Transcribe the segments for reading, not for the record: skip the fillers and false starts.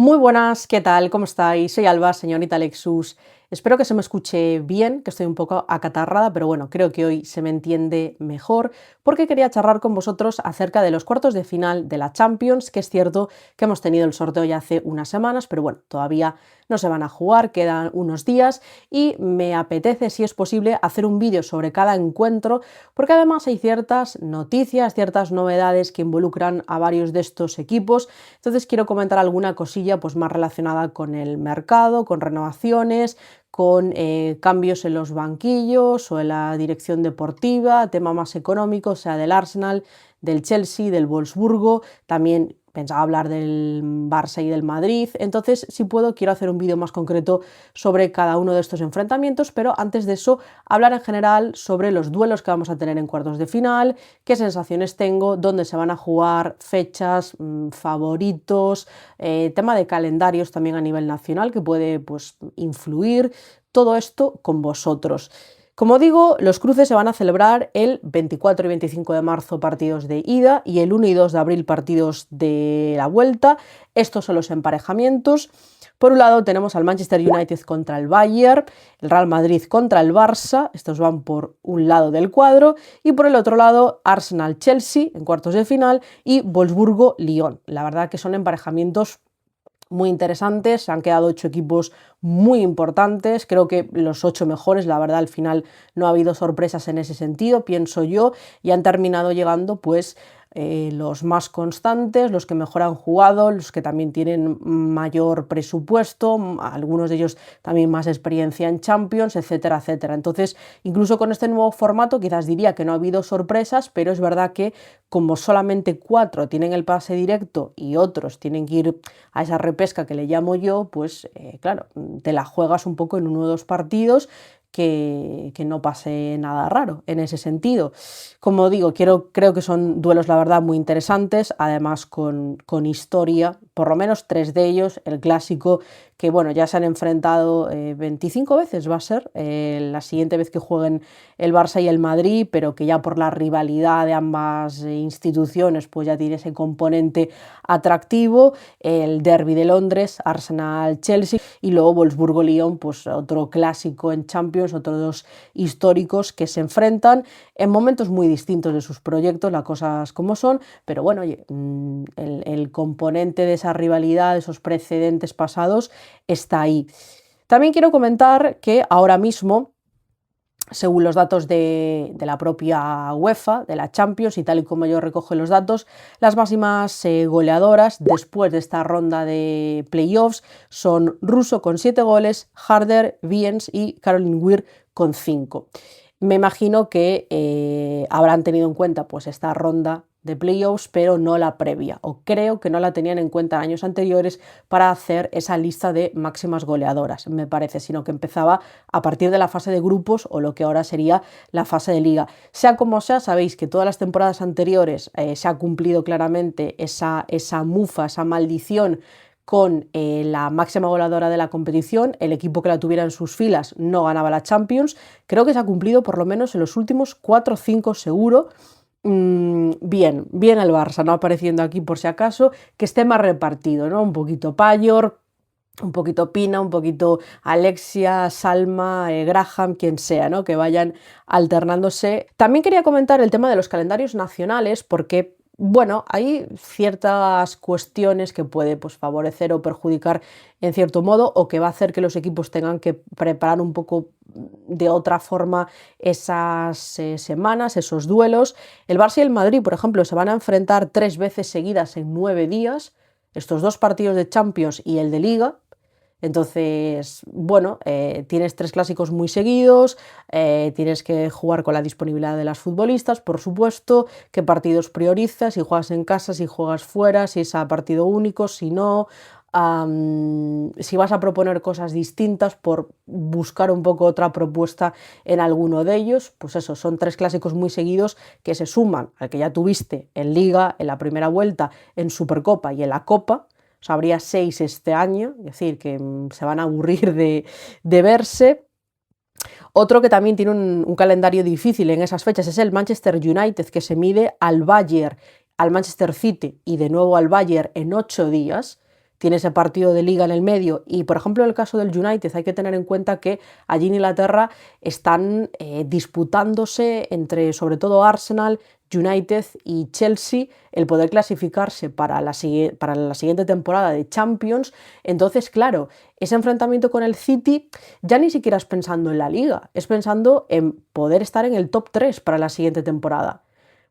Muy buenas, ¿qué tal? ¿Cómo estáis? Soy Alba, señorita Lexus. Espero que se me escuche bien, que estoy un poco acatarrada, pero bueno, creo que hoy se me entiende mejor porque quería charlar con vosotros acerca de los cuartos de final de la Champions, que es cierto que hemos tenido el sorteo ya hace unas semanas, pero bueno, todavía no se van a jugar, quedan unos días y me apetece, si es posible, hacer un vídeo sobre cada encuentro, porque además hay ciertas noticias, ciertas novedades que involucran a varios de estos equipos. Entonces quiero comentar alguna cosilla pues más relacionada con el mercado, con renovaciones, con cambios en los banquillos o en la dirección deportiva, tema más económico, sea del Arsenal, del Chelsea, del Wolfsburgo, también pensaba hablar del Barça y del Madrid. Entonces, si puedo, quiero hacer un vídeo más concreto sobre cada uno de estos enfrentamientos, pero antes de eso, hablar en general sobre los duelos que vamos a tener en cuartos de final, qué sensaciones tengo, dónde se van a jugar, fechas, favoritos, tema de calendarios también a nivel nacional que puede pues, influir, todo esto con vosotros. Como digo, los cruces se van a celebrar el 24 y 25 de marzo partidos de ida y el 1 y 2 de abril partidos de la vuelta. Estos son los emparejamientos. Por un lado tenemos al Manchester United contra el Bayern, el Real Madrid contra el Barça, estos van por un lado del cuadro, y por el otro lado Arsenal-Chelsea en cuartos de final y Wolfsburgo-Lyon. La verdad que son emparejamientos muy interesantes, han quedado 8 equipos muy importantes, creo que los 8 mejores, la verdad al final no ha habido sorpresas en ese sentido, pienso yo, y han terminado llegando pues los más constantes, los que mejor han jugado, los que también tienen mayor presupuesto, algunos de ellos también más experiencia en Champions, etcétera, etcétera. Entonces, incluso con este nuevo formato quizás diría que no ha habido sorpresas, pero es verdad que como solamente 4 tienen el pase directo y otros tienen que ir a esa repesca que le llamo yo, pues claro, te la juegas un poco en uno o dos partidos que no pase nada raro en ese sentido. Como digo, creo que son duelos, la verdad, muy interesantes, además con historia, por lo menos 3 de ellos, el clásico, que bueno, ya se han enfrentado 25 veces, va a ser, la siguiente vez que jueguen el Barça y el Madrid, pero que ya por la rivalidad de ambas instituciones, pues ya tiene ese componente atractivo, el derbi de Londres, Arsenal-Chelsea, y luego Wolfsburgo-Lyon, pues otro clásico en Champions, otros dos históricos que se enfrentan en momentos muy distintos de sus proyectos, las cosas como son, pero bueno, oye, el componente de esa rivalidad, de esos precedentes pasados, está ahí. También quiero comentar que ahora mismo, según los datos de la propia UEFA, de la Champions, y tal y como yo recojo los datos, las máximas goleadoras después de esta ronda de playoffs son Russo con 7 goles, Harder, Wiens y Caroline Weir con 5. Me imagino que habrán tenido en cuenta pues, esta ronda de playoffs, pero no la previa, o creo que no la tenían en cuenta en años anteriores para hacer esa lista de máximas goleadoras, me parece, sino que empezaba a partir de la fase de grupos o lo que ahora sería la fase de liga. Sea como sea, sabéis que todas las temporadas anteriores se ha cumplido claramente esa mufa, esa maldición con la máxima goleadora de la competición, el equipo que la tuviera en sus filas no ganaba la Champions. Creo que se ha cumplido por lo menos en los últimos 4 o 5 seguro. Bien el Barça, no apareciendo aquí por si acaso, que esté más repartido, ¿no? Un poquito Payor, un poquito Pina, un poquito Alexia, Salma, Graham, quien sea, ¿no? Que vayan alternándose. También quería comentar el tema de los calendarios nacionales porque bueno, hay ciertas cuestiones que puede pues, favorecer o perjudicar en cierto modo o que va a hacer que los equipos tengan que preparar un poco de otra forma esas semanas, esos duelos. El Barça y el Madrid, por ejemplo, se van a enfrentar 3 veces seguidas en 9 días, estos 2 partidos de Champions y el de Liga. Entonces, bueno, tienes 3 clásicos muy seguidos, tienes que jugar con la disponibilidad de las futbolistas, por supuesto, qué partidos priorizas, si juegas en casa, si juegas fuera, si es a partido único, si no, si vas a proponer cosas distintas por buscar un poco otra propuesta en alguno de ellos, pues eso, son 3 clásicos muy seguidos que se suman al que ya tuviste en Liga, en la primera vuelta, en Supercopa y en la Copa. O sea, habría 6 este año, es decir, que se van a aburrir de verse. Otro que también tiene un calendario difícil en esas fechas es el Manchester United, que se mide al Bayern, al Manchester City y de nuevo al Bayern en 8 días. tiene ese partido de liga en el medio. Y por ejemplo en el caso del United hay que tener en cuenta que allí en Inglaterra están disputándose entre sobre todo Arsenal, United y Chelsea el poder clasificarse para la siguiente temporada de Champions. Entonces, claro, ese enfrentamiento con el City ya ni siquiera es pensando en la liga, es pensando en poder estar en el top 3 para la siguiente temporada.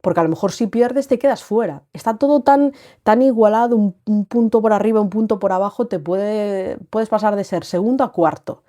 Porque a lo mejor si pierdes te quedas fuera. Está todo tan igualado, un punto por arriba, un punto por abajo, puedes pasar de ser segundo a cuarto.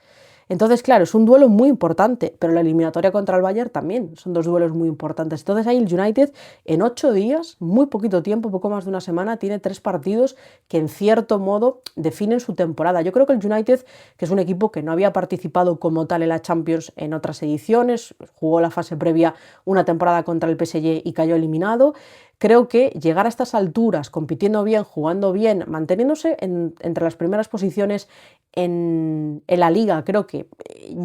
Entonces, claro, es un duelo muy importante, pero la eliminatoria contra el Bayern también son dos duelos muy importantes. Entonces ahí el United en 8 días, muy poquito tiempo, poco más de una semana, tiene 3 partidos que en cierto modo definen su temporada. Yo creo que el United, que es un equipo que no había participado como tal en la Champions en otras ediciones, jugó la fase previa una temporada contra el PSG y cayó eliminado. Creo que llegar a estas alturas, compitiendo bien, jugando bien, manteniéndose entre las primeras posiciones en la liga, creo que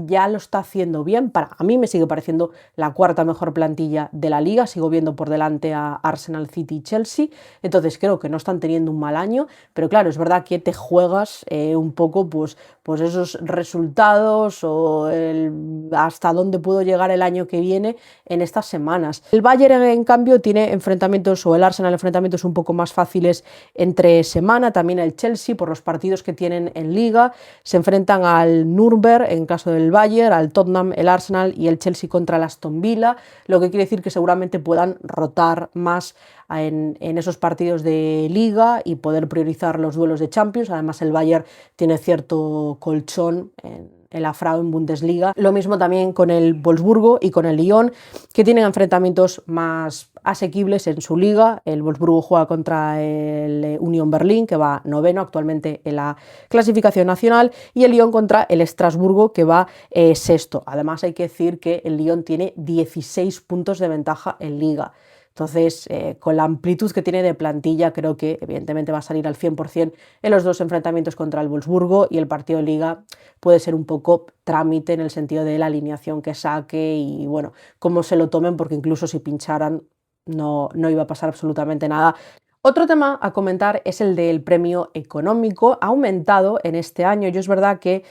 ya lo está haciendo bien. A mí me sigue pareciendo la cuarta mejor plantilla de la liga, sigo viendo por delante a Arsenal, City y Chelsea, entonces creo que no están teniendo un mal año, pero claro, es verdad que te juegas un poco pues esos resultados o hasta dónde puedo llegar el año que viene en estas semanas. El Bayern, en cambio, tiene enfrentamientos, o el Arsenal, enfrentamientos un poco más fáciles entre semana, también el Chelsea por los partidos que tienen en liga. Se enfrentan al Nürnberg en caso del Bayern, al Tottenham, el Arsenal y el Chelsea contra el Aston Villa, lo que quiere decir que seguramente puedan rotar más en esos partidos de liga y poder priorizar los duelos de Champions. Además el Bayern tiene cierto colchón en la Frauen Bundesliga. Lo mismo también con el Wolfsburgo y con el Lyon, que tienen enfrentamientos más asequibles en su liga. El Wolfsburgo juega contra el Union Berlin, que va noveno actualmente en la clasificación nacional, y el Lyon contra el Estrasburgo, que va sexto. Además hay que decir que el Lyon tiene 16 puntos de ventaja en liga. Entonces, con la amplitud que tiene de plantilla, creo que evidentemente va a salir al 100% en los dos enfrentamientos contra el Wolfsburgo, y el partido de liga puede ser un poco trámite en el sentido de la alineación que saque y bueno, cómo se lo tomen, porque incluso si pincharan no iba a pasar absolutamente nada. Otro tema a comentar es el del premio económico. Ha aumentado en este año. Yo es verdad que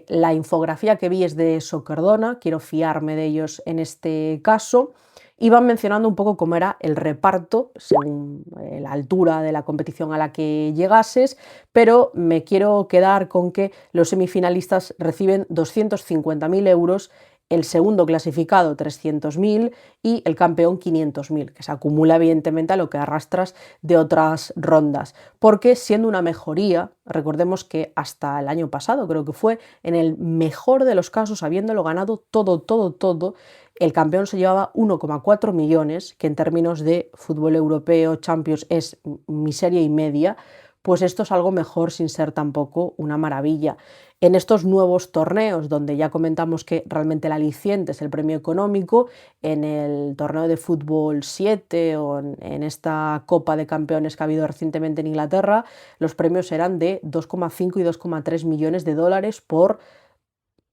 la infografía que vi es de Socerdona, quiero fiarme de ellos en este caso. Iban mencionando un poco cómo era el reparto según la altura de la competición a la que llegases, pero me quiero quedar con que los semifinalistas reciben 250.000 euros, el segundo clasificado 300.000 y el campeón 500.000, que se acumula evidentemente a lo que arrastras de otras rondas, porque siendo una mejoría, recordemos que hasta el año pasado creo que fue, en el mejor de los casos, habiéndolo ganado todo, el campeón se llevaba 1,4 millones, que en términos de fútbol europeo, Champions, es miseria y media. Pues esto es algo mejor sin ser tampoco una maravilla. En estos nuevos torneos, donde ya comentamos que realmente el aliciente es el premio económico, en el torneo de fútbol 7 o en esta Copa de Campeones que ha habido recientemente en Inglaterra, los premios eran de 2,5 y 2,3 millones de dólares por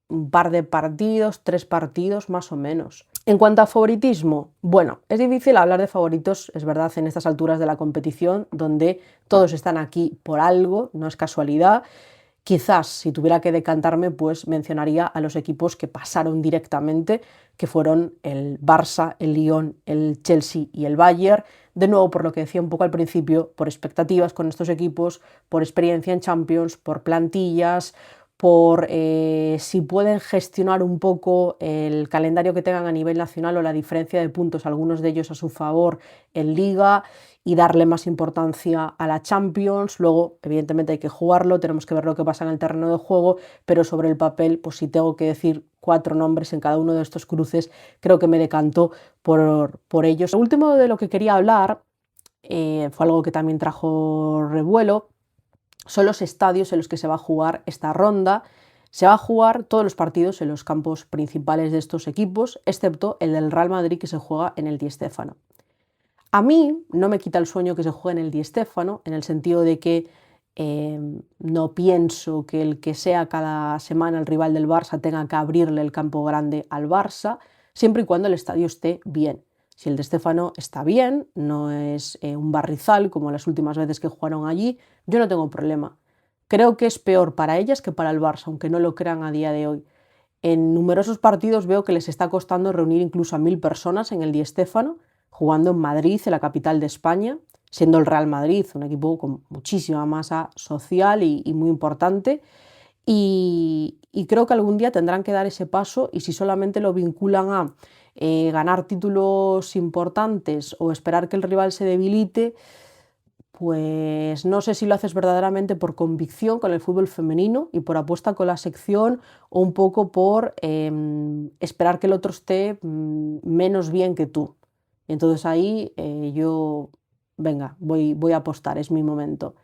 un par de partidos, 3 partidos más o menos. En cuanto a favoritismo, bueno, es difícil hablar de favoritos, es verdad, en estas alturas de la competición, donde todos están aquí por algo, no es casualidad. Quizás, si tuviera que decantarme, pues mencionaría a los equipos que pasaron directamente, que fueron el Barça, el Lyon, el Chelsea y el Bayern. De nuevo, por lo que decía un poco al principio, por expectativas con estos equipos, por experiencia en Champions, por plantillas, por si pueden gestionar un poco el calendario que tengan a nivel nacional o la diferencia de puntos, algunos de ellos a su favor en Liga, y darle más importancia a la Champions. Luego, evidentemente, hay que jugarlo, tenemos que ver lo que pasa en el terreno de juego, pero sobre el papel, pues si tengo que decir 4 nombres en cada uno de estos cruces, creo que me decanto por ellos. Lo último de lo que quería hablar fue algo que también trajo revuelo. Son los estadios en los que se va a jugar esta ronda. Se va a jugar todos los partidos en los campos principales de estos equipos, excepto el del Real Madrid, que se juega en el Di Stéfano. A mí no me quita el sueño que se juegue en el Di Stéfano, en el sentido de que no pienso que el que sea cada semana el rival del Barça tenga que abrirle el campo grande al Barça, siempre y cuando el estadio esté bien. Si el Di Stéfano está bien, no es un barrizal como las últimas veces que jugaron allí, yo no tengo problema. Creo que es peor para ellas que para el Barça, aunque no lo crean a día de hoy. En numerosos partidos veo que les está costando reunir incluso a 1000 personas en el Di Stéfano, jugando en Madrid, en la capital de España, siendo el Real Madrid un equipo con muchísima masa social y muy importante. Y creo que algún día tendrán que dar ese paso, y si solamente lo vinculan a ganar títulos importantes o esperar que el rival se debilite, pues no sé si lo haces verdaderamente por convicción con el fútbol femenino y por apuesta con la sección, o un poco por esperar que el otro esté menos bien que tú. Entonces ahí yo, venga, voy a apostar, es mi momento.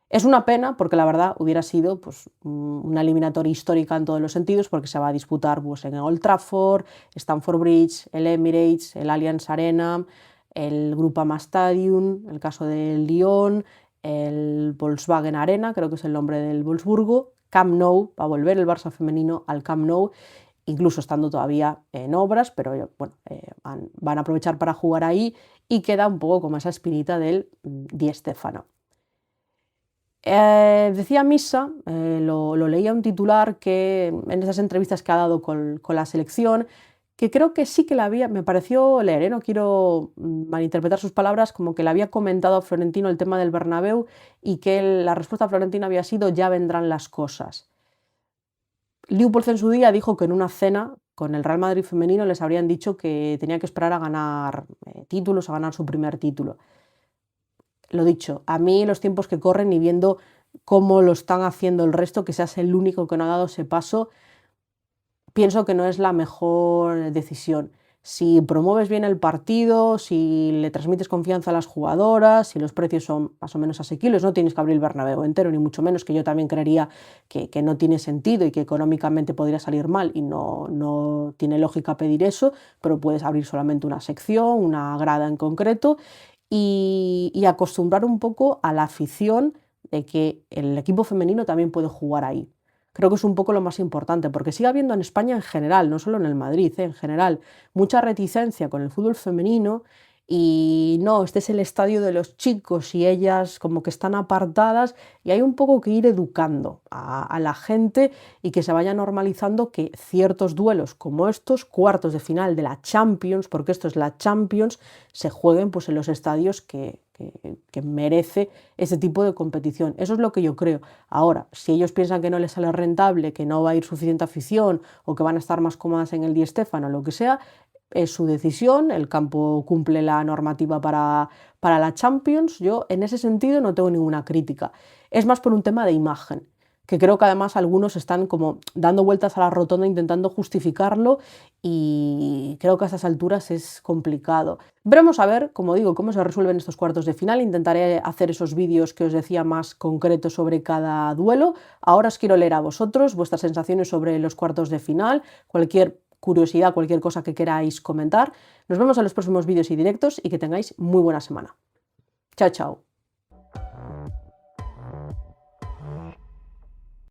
Es una pena porque la verdad hubiera sido pues, una eliminatoria histórica en todos los sentidos, porque se va a disputar pues, en Old Trafford, Stamford Bridge, el Emirates, el Allianz Arena, el Groupama Stadium, el caso del Lyon, el Volkswagen Arena, creo que es el nombre del Wolfsburgo, Camp Nou, va a volver el Barça femenino al Camp Nou, incluso estando todavía en obras, pero bueno, van a aprovechar para jugar ahí, y queda un poco como esa espinita del Di Stéfano. Decía Misa, lo leía un titular que en esas entrevistas que ha dado con la selección, que creo que sí que la había, me pareció leer, no quiero malinterpretar sus palabras, como que le había comentado a Florentino el tema del Bernabéu, y que la respuesta a Florentino había sido: ya vendrán las cosas. Leupolz en su día dijo que en una cena con el Real Madrid femenino les habrían dicho que tenía que esperar a ganar títulos, a ganar su primer título. Lo dicho, a mí los tiempos que corren, y viendo cómo lo están haciendo el resto, que seas el único que no ha dado ese paso, pienso que no es la mejor decisión. Si promueves bien el partido, si le transmites confianza a las jugadoras, si los precios son más o menos asequibles, no tienes que abrir el Bernabéu entero, ni mucho menos, que yo también creería que no tiene sentido y que económicamente podría salir mal, y no tiene lógica pedir eso, pero puedes abrir solamente una sección, una grada en concreto, y acostumbrar un poco a la afición de que el equipo femenino también puede jugar ahí. Creo que es un poco lo más importante, porque sigue habiendo en España en general, no solo en el Madrid, en general, mucha reticencia con el fútbol femenino, y no, este es el estadio de los chicos y ellas como que están apartadas, y hay un poco que ir educando a la gente, y que se vaya normalizando que ciertos duelos como estos, cuartos de final de la Champions, porque esto es la Champions, se jueguen pues en los estadios que merece ese tipo de competición. Eso es lo que yo creo. Ahora, si ellos piensan que no les sale rentable, que no va a ir suficiente afición, o que van a estar más cómodas en el Di Stéfano, lo que sea, es su decisión. El campo cumple la normativa para la Champions. Yo en ese sentido no tengo ninguna crítica. Es más por un tema de imagen, que creo que además algunos están como dando vueltas a la rotonda intentando justificarlo, y creo que a estas alturas es complicado. Veremos a ver, como digo, cómo se resuelven estos cuartos de final. Intentaré hacer esos vídeos que os decía más concretos sobre cada duelo. Ahora os quiero leer a vosotros vuestras sensaciones sobre los cuartos de final, cualquier curiosidad, cualquier cosa que queráis comentar. Nos vemos en los próximos vídeos y directos, y que tengáis muy buena semana. Chao, chao.